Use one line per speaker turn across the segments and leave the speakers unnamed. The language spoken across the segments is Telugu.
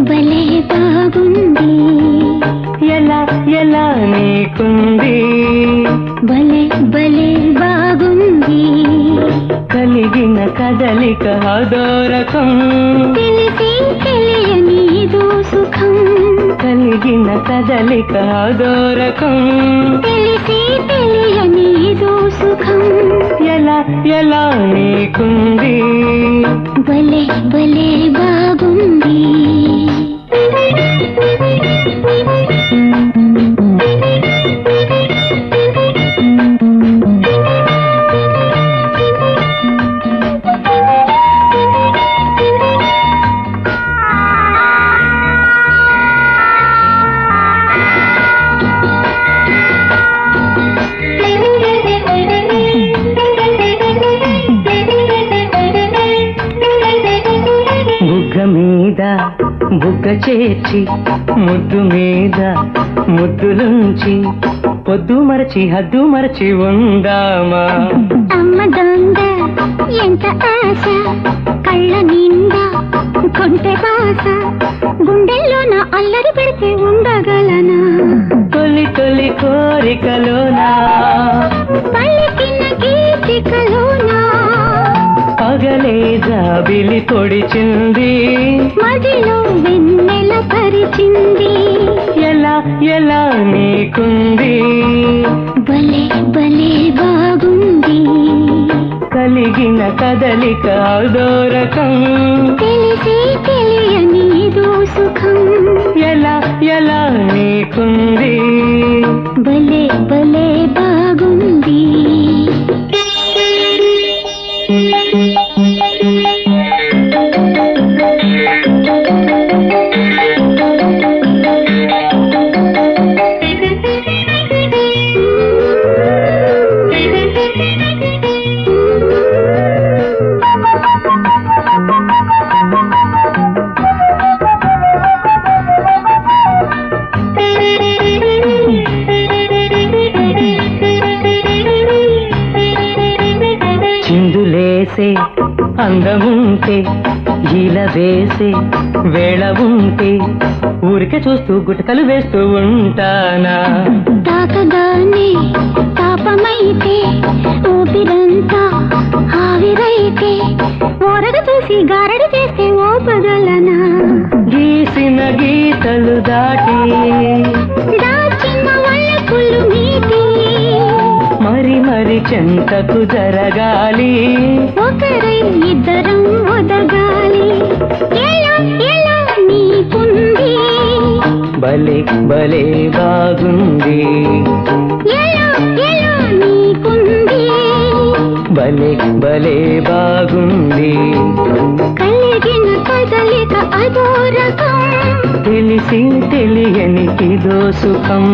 భలే బాగుంది
ఎలా ఎలా నీకుంది
భలే భలే బాగుంది
కలిగిన కదలిక అదో రకం
తెలిసి తెలియని ఇదో సుఖం
కలిగిన కదలిక అదో రకం
తెలిసి తెలియని ఇదో సుఖం
ఎలా ఎలా నీకుంది
భలే భలే బాగుంది
బుగ్గ చేర్చి ముద్దు మీద ముద్దులుంచి పొద్దు మరచి హద్దు మరచి ఉందామా
అమ్మ దొంగ ఎంత ఆశ కళ్ళ నిండా కొంటె బాస గుండెల్లోన అల్లరి పెడితే ఉండగలనా
తొలి తొలి కోరికలోనా
పలికిన గీతికలోనా
పగలే జాబిలి పొడిచింది
మదిలో వెన్నెల పరిచింది
ఎలా ఎలా నీకుంది
భలే భలే బాగుంది
కలిగిన కదలిక అదో రకం
తెలిసి తెలియని ఇదో సుఖం
ఎలా ఎలా నీకుంది
భలే భలే బాగుంది
చిందులేసే అందముంటే ఇలా వేసే వేళ ఉంటే ఊరికే చూస్తూ గుటకలు వేస్తూ ఉంటానా
తాకగానే తాపమైతే ఊపిరంతా ఆవిరైతే ఓరగ చూసి గారడి చేస్తే ఓపగలనా
గీసిన గీతలు దాటి
దాచిన వల్లపులు మీటి
మరి మరి చెంతకు జరగాలి
ఒకరై ఇద్దరం ఒదగాలి ఎలా ఎలా నీకుంది
భలే భలే బాగుంది
ఎలా ఎలా నీకుంది
భలే భలే బాగుంది
కలిగిన కదలిక అదో రకం
తెలిసి తెలియని ఇదో సుఖం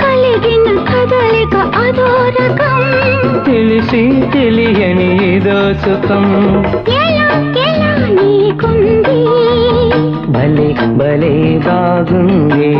కలిగిన కదలిక అదో రకం
తెలిసి తెలియని ఇదో సుఖం
ఎలా ఎలా నీకుంది
భలే భలే బాగుంది